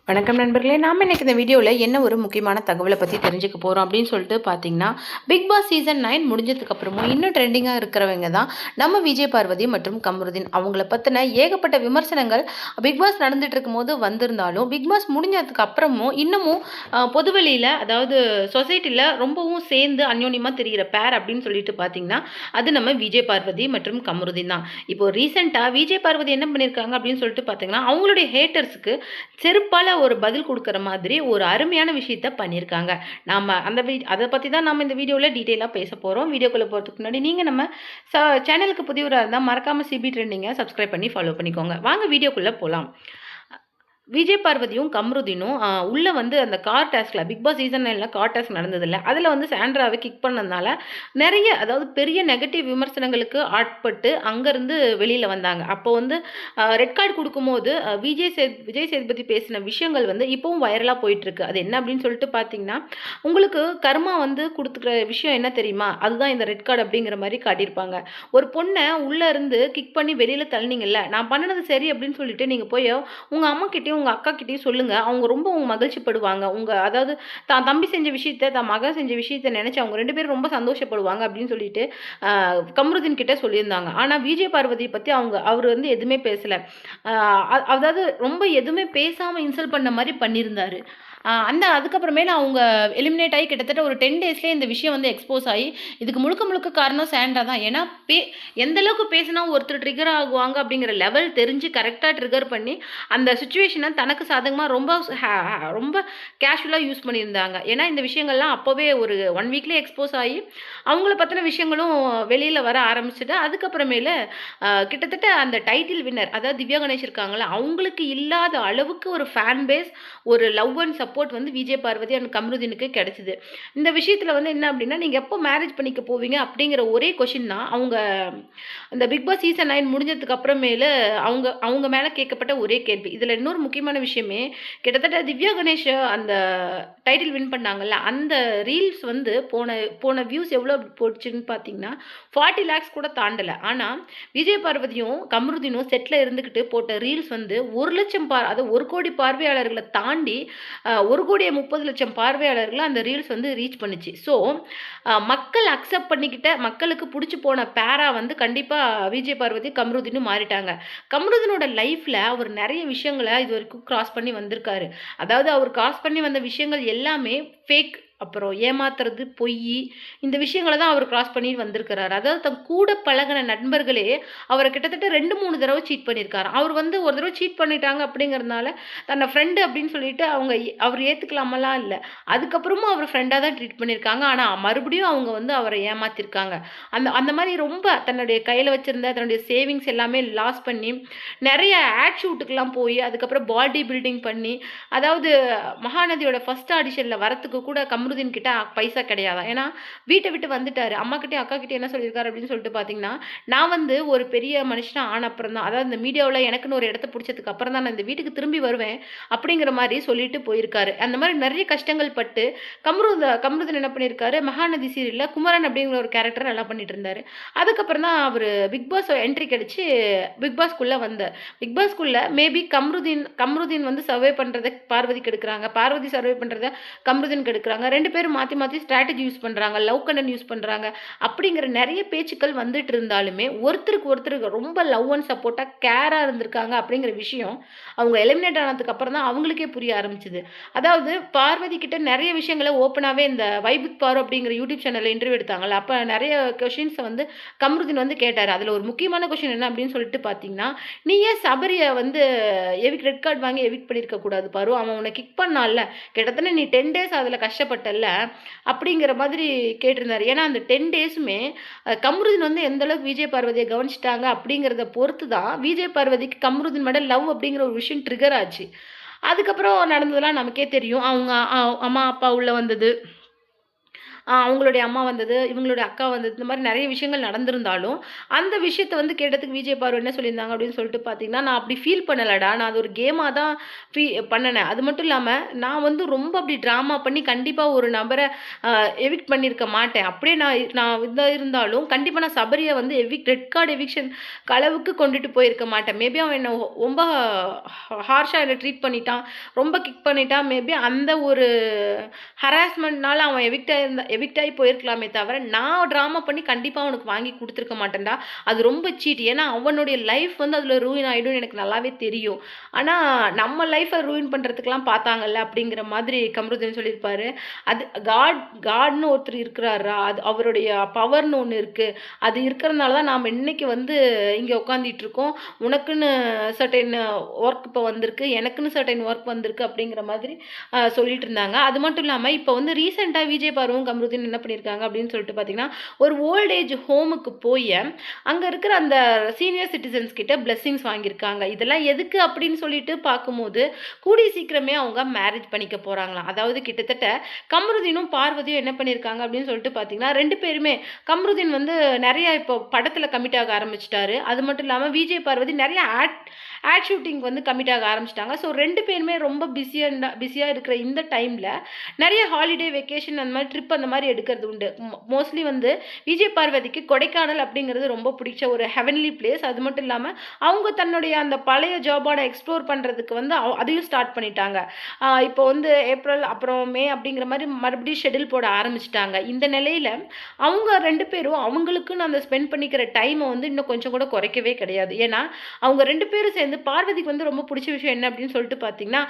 வணக்கம் நண்பர்களே. நாம் இன்னைக்கு இந்த வீடியோவில் என்ன ஒரு முக்கியமான தகவலை பற்றி தெரிஞ்சுக்க போகிறோம் அப்படின்னு சொல்லிட்டு பார்த்தீங்கன்னா, பிக் பாஸ் சீசன் 9 முடிஞ்சதுக்கப்புறமும் இன்னும் ட்ரெண்டிங்காக இருக்கிறவங்க தான் நம்ம விஜய் பார்வதி மற்றும் கமருதீன். அவங்கள பற்றின ஏகப்பட்ட விமர்சனங்கள் பிக் பாஸ் நடந்துட்டு இருக்கும்போது வந்திருந்தாலும், பிக் பாஸ் முடிஞ்சதுக்கு அப்புறமும் இன்னமும் பொதுவெளியில், அதாவது சொசைட்டியில் ரொம்பவும் சேர்ந்து அந்யோன்யமாக தெரிகிற பேர் அப்படின்னு சொல்லிட்டு பார்த்தீங்கன்னா, அது நம்ம விஜய் பார்வதி மற்றும் கமருதீன் தான். இப்போ ரீசெண்டாக விஜய் பார்வதி என்ன பண்ணியிருக்காங்க அப்படின்னு சொல்லிட்டு பார்த்தீங்கன்னா, அவங்களுடைய ஹேட்டர்ஸுக்கு செருப்பால் ஒரு பதில் கொடுக்குற மாதிரி ஒரு அருமையான விஷயத்த பண்ணியிருக்காங்க. நாம அதை பற்றி தான் நம்ம இந்த வீடியோவில் டீட்டெயிலாக பேச போகிறோம். வீடியோக்குள்ளே போகிறதுக்கு முன்னாடி நீங்கள் நம்ம சேனலுக்கு புதியவராக இருந்தால் மறக்காமல் சிபி ட்ரெண்டிங்கை சப்ஸ்கிரைப் பண்ணி ஃபாலோ பண்ணிக்கோங்க. வாங்க வீடியோக்குள்ளே போகலாம். விஜய் பார்வதியும் கமருதீனும் உள்ளே வந்து அந்த கார் டாஸ்கில், பிக் பாஸ் சீசன் 9ல் கார் டாஸ்க் நடந்ததில்ல, அதில் வந்து சாண்ட்ராவை கிக் பண்ணதுனால நிறைய, அதாவது பெரிய நெகட்டிவ் விமர்சனங்களுக்கு ஆட்பட்டு அங்கேருந்து வெளியில் வந்தாங்க. அப்போ வந்து ரெட் கார்டு கொடுக்கும்போது விஜய் சேதுபதி பேசின விஷயங்கள் வந்து இப்போவும் வைரலாக போயிட்டுருக்கு. அது என்ன அப்படின்னு சொல்லிட்டு பார்த்தீங்கன்னா, உங்களுக்கு கர்மா வந்து கொடுத்துக்கிற விஷயம் என்ன தெரியுமா, அதுதான் இந்த ரெட் கார்டு அப்படிங்கிற மாதிரி காட்டியிருப்பாங்க. ஒரு பொண்ணை உள்ளே இருந்து கிக் பண்ணி வெளியில் தள்ளினீங்கல்ல, நான் பண்ணினது சரி அப்படின்னு சொல்லிட்டு நீங்கள் போய் உங்கள் அம்மா கிட்டேயும் உங்க அக்கா கிட்டயும் சொல்லுங்க. அவங்க ரொம்ப மகிழ்ச்சி படுவாங்க. அதாவது தான் தம்பி செஞ்ச விஷயத்த, தான் மகன் செஞ்ச விஷயத்த நினைச்சு அவங்க 2 பேரும் ரொம்ப சந்தோஷப்படுவாங்க அப்படின்னு சொல்லிட்டு கமருதீன் கிட்ட சொல்லியிருந்தாங்க. ஆனா விஜய் பார்வதியை பத்தி அவர் வந்து எதுவுமே பேசல. அதாவது ரொம்ப எதுவுமே பேசாம இன்சல்ட் பண்ண மாதிரி பண்ணியிருந்தாரு. அதுக்கப்புறமேல அவங்க எலிமினேட் ஆகி கிட்டத்தட்ட ஒரு 10 டேஸ்லேயே இந்த விஷயம் வந்து எக்ஸ்போஸ் ஆகி, இதுக்கு முழுக்க முழுக்க காரணம் சாண்ட்ரா தான். ஏன்னா எந்த அளவுக்கு பேசினா ஒருத்தர் ட்ரிகர் ஆகுவாங்க அப்படிங்கிற லெவல் தெரிஞ்சு கரெக்டாக ட்ரிகர் பண்ணி அந்த சுச்சுவேஷனை தனக்கு சாதகமாக ரொம்ப கேஷுவலாக யூஸ் பண்ணியிருந்தாங்க. ஏன்னா இந்த விஷயங்கள்லாம் அப்போவே ஒரு 1 வீக்லேயே எக்ஸ்போஸ் ஆகி அவங்கள பற்றின விஷயங்களும் வெளியில் வர ஆரம்பிச்சுட்டு, அதுக்கப்புறமேல கிட்டத்தட்ட அந்த டைட்டில் வின்னர், அதாவது திவ்யா கணேஷ் இருக்காங்களா, அவங்களுக்கு இல்லாத அளவுக்கு ஒரு ஃபேன் பேஸ், ஒரு லவ் அண்ட் சப்போர்ட் வந்து விஜய் பார்வதி அண்ட் கமருதீனுக்கு கிடைச்சிது. இந்த விஷயத்தில் வந்து என்ன அப்படின்னா, நீங்கள் எப்போ மேரேஜ் பண்ணிக்க போவீங்க அப்படிங்கிற ஒரே கொஷின் தான் அவங்க இந்த பிக் பாஸ் சீசன் 9 முடிஞ்சதுக்கு அப்புறமேல அவங்க மேலே கேட்கப்பட்ட ஒரே கேள்வி. இதில் இன்னொரு முக்கியமான விஷயமே, கிட்டத்தட்ட திவ்யா கணேஷ் அந்த டைட்டில் வின் பண்ணாங்கல்ல, அந்த ரீல்ஸ் வந்து போன வியூஸ் எவ்வளோ போச்சுன்னு பார்த்தீங்கன்னா 40 lakhs கூட தாண்டலை. ஆனால் விஜய் பார்வதியும் கமருதீனும் செட்டில் இருந்துக்கிட்டு போட்ட ரீல்ஸ் வந்து 1 லட்சம் அது 1 கோடி பார்வையாளர்களை தாண்டி 1,30,00,000 பார்வையாளர்களை அந்த ரீல்ஸ் வந்து ரீச் பண்ணுச்சு. ஸோ மக்கள் அக்செப்ட் பண்ணிக்கிட்ட, மக்களுக்கு பிடிச்சி போன பேரா வந்து கண்டிப்பாக விஜய் பார்வதி கமருதீனும் மாறிட்டாங்க. கமருதீனோட லைஃப்பில் அவர் நிறைய விஷயங்களை இது வரைக்கும் கிராஸ் பண்ணி வந்திருக்காரு. அதாவது அவர் கிராஸ் பண்ணி வந்த விஷயங்கள் எல்லாமே ஃபேக், அப்புறம் ஏமாத்துறது, பொய், இந்த விஷயங்களை தான் அவர் கிராஸ் பண்ணி வந்திருக்கிறாரு. அதாவது தன் கூட பழகின நண்பர்களே அவரை கிட்டத்தட்ட 2-3 தடவை சீட் பண்ணியிருக்காரு. அவர் வந்து ஒரு தடவை சீட் பண்ணிட்டாங்க அப்படிங்கிறதுனால தன்னை ஃப்ரெண்டு அப்படின்னு சொல்லிட்டு அவர் ஏற்றுக்கலாமலாம் இல்லை. அதுக்கப்புறமும் அவர் ஃப்ரெண்டாக தான் ட்ரீட் பண்ணியிருக்காங்க. ஆனால் மறுபடியும் அவங்க வந்து அவரை ஏமாத்திருக்காங்க. அந்த மாதிரி ரொம்ப தன்னுடைய கையில் வச்சுருந்த தன்னுடைய சேவிங்ஸ் எல்லாமே லாஸ் பண்ணி நிறைய ஆட் ஷூட்டுக்கெல்லாம் போய் அதுக்கப்புறம் பாடி பில்டிங் பண்ணி, அதாவது மகாநதியோட ஃபர்ஸ்ட் ஆடிஷனில் வரத்துக்கு கூட கமருதீன் கிட்ட பைசா கிடையாதான். ஏன்னா வீட்டை விட்டு வந்துட்டாரு. அம்மா கிட்டே அக்கா கிட்டே என்ன சொல்லியிருக்காரு அப்படின்னு சொல்லிட்டு பார்த்தீங்கன்னா, நான் வந்து ஒரு பெரிய மனுஷனா ஆன அப்புறம் தான், அதாவது இந்த மீடியாவில் எனக்குன்னு ஒரு இடத்த பிடிச்சதுக்கு அப்புறம் தான் நான் இந்த வீட்டுக்கு திரும்பி வருவேன் அப்படிங்கிற மாதிரி சொல்லிட்டு போயிருக்காரு. அந்த மாதிரி நிறைய கஷ்டங்கள் பட்டு கமருதீன் என்ன பண்ணியிருக்காரு, மகாநதி சீரியலில் குமரன் அப்படிங்கிற ஒரு கேரக்டர் நல்லா பண்ணிட்டு இருந்தாரு. அதுக்கப்புறம் தான் அவர் பிக் பாஸ் என்ட்ரி கிடைச்சி பிக் பாஸ்க்குள்ளே வந்தார். பிக் பாஸ்க்குள்ளே மேபி கமருதீன் வந்து சர்வே பண்ணுறதை பார்வதிக்கு எடுக்கிறாங்க, பார்வதி சர்வே பண்ணுறதை கமருதீனுக்கு எடுக்கிறாங்க. 2 பேரும் மாற்றி மாற்றி ஸ்ட்ராட்டஜி யூஸ் பண்ணுறாங்க, லவ் கண்டென்ட் யூஸ் பண்ணுறாங்க அப்படிங்கிற நிறைய பேச்சுக்கள் வந்துட்டு இருந்தாலுமே ஒருத்தருக்கு ஒருத்தருக்கு ரொம்ப லவ் அண்ட் சப்போர்ட்டாக கேராக இருந்திருக்காங்க அப்படிங்கிற விஷயம் அவங்க எலிமினேட் ஆனதுக்கு அப்புறம் தான் அவங்களுக்கே புரிய ஆரம்பிச்சுது. அதாவது பார்வதி கிட்ட நிறைய விஷயங்களை ஓப்பனாகவே இந்த வைபித் பாரு அப்படிங்கிற யூடியூப் சேனலில் இன்டர்வியூ எடுத்தாங்கல்ல, அப்போ நிறைய கொஷின்ஸை வந்து கமருதீன் வந்து கேட்டார். அதில் ஒரு முக்கியமான கொஷின் என்ன அப்படின்னு சொல்லிட்டு பார்த்தீங்கன்னா, நீ ஏன் சபரியை வந்து ரெட் கார்டு வாங்கி எவிக்ட் பண்ணியிருக்க கூடாது பாரு, அவன் உன்னை கிக் பண்ணால, கிட்டத்தட்ட நீ 10 டேஸ் அதில் கஷ்டப்பட்டல அப்படிங்கிற மாதிரி கேட்டிருந்தாரு. ஏன்னா அந்த 10 டேஸுமே கமருதீன் வந்து எந்த அளவுக்கு விஜய் பார்வதியை கவனிச்சிட்டாங்க அப்படிங்கிறத பொறுத்து தான் விஜய் பார்வதிக்கு கமருதீன் மேலே லவ் அப்படிங்கிற ஒரு விஷயம் ட்ரிகர் ஆச்சு. அதுக்கப்புறம் நடந்ததெல்லாம் நமக்கே தெரியும். அவங்க அம்மா அப்பா உள்ள வந்தது, அவங்களுடைய அம்மா வந்தது, இவங்களுடைய அக்கா வந்தது, இந்த மாதிரி நிறைய விஷயங்கள் நடந்திருந்தாலும், அந்த விஷயத்த வந்து கேட்டதுக்கு விஜய் பார்வதி என்ன சொல்லியிருந்தாங்க அப்படின்னு சொல்லிட்டு பார்த்தீங்கன்னா, "நான் அப்படி ஃபீல் பண்ணலடா. நான் அது ஒரு கேமா தான் ஃபீ பண்ணுனேன். அது மட்டும் இல்லாம, நான் வந்து ரொம்ப அப்படி ட்ராமா பண்ணி கண்டிப்பா ஒரு நபர எவிக்ட் பண்ணியிருக்க மாட்டேன். அப்படியே நான் இதா இருந்தாலும், கண்டிப்பா நான் சபரிய வந்து ரெட் கார்ட் எவிக்ஷன் அளவுக்கு கொண்டுட்டு போயிருக்க மாட்டேன். மேபி அவன் என்ன ரொம்ப ஹார்ஷா என்ன ட்ரீட் பண்ணிட்டான். ரொம்ப கிக் பண்ணிட்டான். மேபி அந்த ஒரு ஹராஸ்மெண்ட்னால அவன் எவிக்ட் ஆகி போயிருக்கலாமே தவிர, நான் ட்ராமா பண்ணி கண்டிப்பா அவனுக்கு வாங்கி குடுத்துருக்க மாட்டேன்டா. அது ரொம்ப சீட். ஏன்னா, அவனுடைய லைஃப் வந்து அதுல ரூயின் ஆயிடும்னு எனக்கு நல்லாவே தெரியும். ஆனா, நம்ம லைஃப்ப ரூயின் பண்றதுக்குலாம் பார்த்தாங்கல்ல, அப்படிங்கிற மாதிரி கமருதீன் சொல்லியிருப்பாரு. அது காட்ன்னு ஒருத்தர் இருக்கிறார்ரா. அது அவருடைய பவர்ன்னு ஒண்ணு இருக்கு. அது இருக்கிறனால தான் நாம இன்னைக்கு வந்து இங்க உட்கார்ந்துட்டு இருக்கோம். உனக்குன்னு சர்டைன் வொர்க் இப்ப வந்திருக்கு. எனக்குன்னு சர்டைன் வொர்க் வந்திருக்கு அப்படிங்கிற மாதிரி சொல்லிட்டு இருந்தாங்க. அது மட்டும் இல்லாம இப்ப வந்து ரீசென்ட்டா விஜய் பார்வவும், கமருதீன் என்ன பண்ணியிருக்காங்க அப்படின்னு சொல்லிட்டு பார்த்தீங்கன்னா, ஒரு ஓல்ட் ஏஜ் ஹோமுக்கு போய் அங்க இருக்கிற அந்த சீனியர் சிட்டிசன்ஸ் கிட்ட பிளெஸ்ஸிங்ஸ் வாங்கியிருக்காங்க. இதெல்லாம் எதுக்கு அப்படின்னு சொல்லிட்டு பார்க்கும்போது, கூடிய சீக்கிரமே அவங்க மேரேஜ் பண்ணிக்க போறாங்களாம். அதாவது கிட்டத்தட்ட கமருதீனும், பார்வதியும் என்ன பண்ணியிருக்காங்க அப்படின்னு சொல்லிட்டு பார்த்தீங்கன்னா, 2 பேருமே கமருதீன் வந்து நெறைய இப்போ படத்துல கமிட் ஆக ஆரம்பிச்சுட்டாரு. அது மட்டும் இல்லாம விஜய் பார்வதி நெறைய ஆட் ஷூட்டிங் வந்து கமிட் ஆக ஆரம்பிச்சுட்டாங்க. ஸோ 2 பேருமே ரொம்ப பிஸியா இருக்கிற இந்த டைம்ல நெறைய ஹாலிடே, வெக்கேஷன் அந்த மாதிரி ட்ரிப் அந்த மாதிரி எடுக்கிறது உண்டு. மோஸ்ட்லி வந்து விஜய் பார்வதிக்கு கொடைக்கானல் அப்படிங்கிறது ரொம்ப பிடிச்ச ஒரு ஹெவன்லி பிளேஸ். அது மட்டும் இல்லாம அவங்க தன்னுடைய அந்த பழைய ஜாபோட எக்ஸ்ப்ளோர் பண்றதுக்கு வந்து அதையும் ஸ்டார்ட் பண்ணிட்டாங்க. இப்போ வந்து ஏப்ரல் அப்புறம் மே அப்படிங்கிற மாதிரி மறுபடியும் ஷெட்யூல் போட ஆரம்பிச்சுட்டாங்க. இந்த நிலையில அவங்க 2 பேரும் அவங்களுக்குன்னு அந்த ஸ்பெண்ட் பண்ணிக்கிற டைமை வந்து இன்னும் கொஞ்சம் கூட குறைக்கவே கிடையாது. ஏன்னா, அவங்க 2 பேரும் சேர்ந்து பார்வதிக்கு வந்து ரொம்ப பிடிச்ச விஷயம் என்ன அப்படின்னு சொல்லிட்டு பார்த்தீங்கன்னா,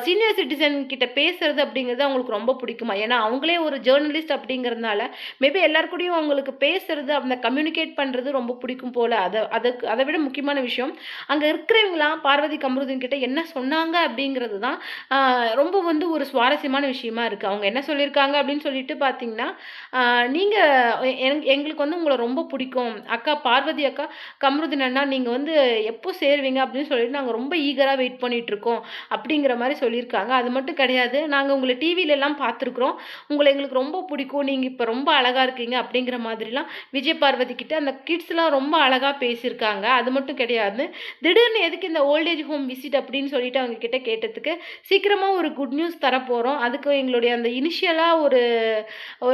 சீனியர் சிட்டிசன் கிட்ட பேசுறது அப்படிங்கிறது அவங்களுக்கு ரொம்ப பிடிக்குமா. ஏன்னா, அவங்களே ஒரு ஜேர்னலிஸ்ட் அப்படிங்கிறதுனால மேபி எல்லார் கூடயும் அவங்களுக்கு பேசுறது, அந்த கம்யூனிகேட் பண்றது ரொம்ப பிடிக்கும் போல. அதை விட முக்கியமான விஷயம், அங்க இருக்கிறவங்கலாம் பார்வதி, கமருதீன் கிட்ட என்ன சொன்னாங்க அப்படிங்கிறது தான் ரொம்ப வந்து ஒரு சுவாரஸ்யமான விஷயமா இருக்கு. அவங்க என்ன சொல்லியிருக்காங்க அப்படின்னு சொல்லிட்டு பார்த்தீங்கன்னா, நீங்க எங்களுக்கு வந்து உங்கள ரொம்ப பிடிக்கும். அக்கா பார்வதி அக்கா, கமருதீன் அண்ணா நீங்க வந்து எப்போ சேருவீங்க அப்படின்னு சொல்லிட்டு நாங்க ரொம்ப ஈகரா வெயிட் பண்ணிட்டு இருக்கோம். அப்படிங்கிற மாரி சொல்லியிருக்காங்க. அது மட்டும் கிடையாது. நாங்க உங்கள டிவிலலாம் பார்த்துருக்குறோம். உங்கள எங்களுக்கு ரொம்ப பிடிக்கும். நீங்க இப்ப ரொம்ப அழகா இருக்கீங்க அப்படிங்கிற மாதிரிலாம் விஜய் பார்வதி கிட்ட அந்த கிட்ஸ்லாம் ரொம்ப அழகா பேசியிருக்காங்க. அது மட்டும் கிடையாது. திடீர்னு எதுக்கு இந்த ஓல்ட் ஏஜ் ஹோம் விசிட் அப்படின்னு சொல்லிட்டு அவங்க கிட்ட கேட்டதுக்கு, சீக்கிரமா ஒரு குட் நியூஸ் தரப்போறோம். அதுக்கு எங்களுடைய அந்த இனிஷியலா ஒரு ஒ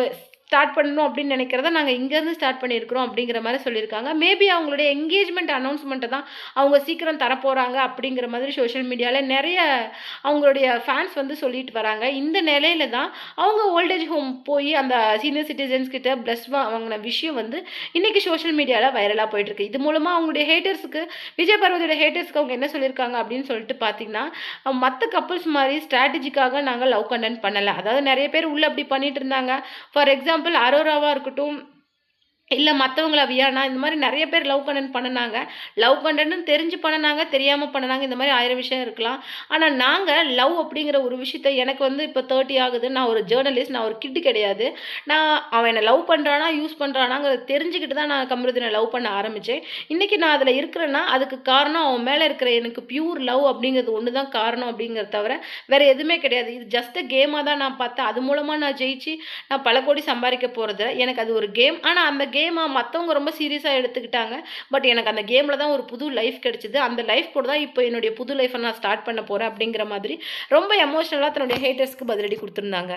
ஸ்டார்ட் பண்ணணும் அப்படின்னு நினைக்கிறத நாங்க இங்கேருந்து ஸ்டார்ட் பண்ணியிருக்கிறோம் அப்படிங்கிற மாரி சொல்லியிருக்காங்க. மேபி அவங்களுடைய என்கேஜ்மெண்ட் அனௌன்ஸ்மெண்ட்ட தான் அவங்க சீக்கிரம் தரப்போறாங்க அப்படிங்கிற மாதிரி சோஷியல் மீடியால நெறைய அவங்களுடைய ஃபேன்ஸ் வந்து சொல்லிட்டு வராங்க. இந்த நிலையில தான் அவங்க ஓல்ட் ஏஜ் ஹோம் போய் அந்த சீனியர் சிட்டிசன்ஸ் கிட்ட வாங்குன விஷயம் வந்து இன்னைக்கு சோஷியல் மீடியால வைரலா போயிட்டு இருக்கு. இது மூலமா அவங்களுடைய ஹேட்டர்ஸ்க்கு விஜய் பார்வதியோட ஹேட்டர்ஸ்க்கு அவங்க என்ன சொல்லியிருக்காங்க அப்படின்னு சொல்லிட்டு பார்த்தீங்கன்னா, மத்த கப்பிள்ஸ் மாரி ஸ்ட்ராட்டஜிக்காக நாங்க லவ் கண்டென்ட் பண்ணல. அதாவது நெறைய பேர் உள்ள அப்படி பண்ணிட்டு இருந்தாங்க. ஃபார் எக்ஸாம்பிள் அரோராவா இருக்கட்டும், இல்ல மத்தவங்கள வியானா இந்த மாரி நெறைய பேர் லவ் கண்டென்ட் பண்ணுனாங்க. லவ் கண்டென்ட்ன்னு தெரிஞ்சு பண்ணுனாங்க, தெரியாம பண்ணுனாங்க. இந்த மாரி 1000 விஷயம் இருக்கலாம். ஆனா நாங்க லவ் அப்படிங்கிற ஒரு விஷயத்த எனக்கு வந்து இப்ப 30 ஆகுது. நான் ஒரு ஜர்னலிஸ்ட். நான் ஒரு கிட் கிடையாது. அவன் என்ன லவ் பண்றானா, யூஸ் பண்றானாங்கிறத தெரிஞ்சுக்கிட்டு தான் நான் கமருதீன லவ் பண்ண ஆரம்பிச்சேன். இன்னைக்கு நான் அதுல இருக்கிறேன்னா, அதுக்கு காரணம் அவன் மேல இருக்கிற எனக்கு பியூர் லவ் அப்படிங்கிறது ஒண்ணு தான் காரணம் அப்படிங்கிறத தவிர, வேற எதுவுமே கிடையாது. இது ஜஸ்ட் கேமா தான் நான் பார்த்தேன். அது மூலமா நான் ஜெயிச்சு, நான் பல கோடி சம்பாரிக்க போறது. எனக்கு அது ஒரு கேம். ஆனா அந்த கேம மத்தவங்க ரொம்ப சீரியஸா எடுத்துக்கிட்டாங்க. பட் எனக்கு அந்த கேம்ல தான் ஒரு புது லைஃப் கிடைச்சது. அந்த லைஃப் கூட தான் இப்போ என்னுடைய புது லைஃப்ப நான் ஸ்டார்ட் பண்ண போறேன் அப்படிங்கிற மாதிரி ரொம்ப எமோஷனலா தன்னுடைய ஹேட்டர்ஸ்க்கு பதிலடி குடுத்திருந்தாங்க.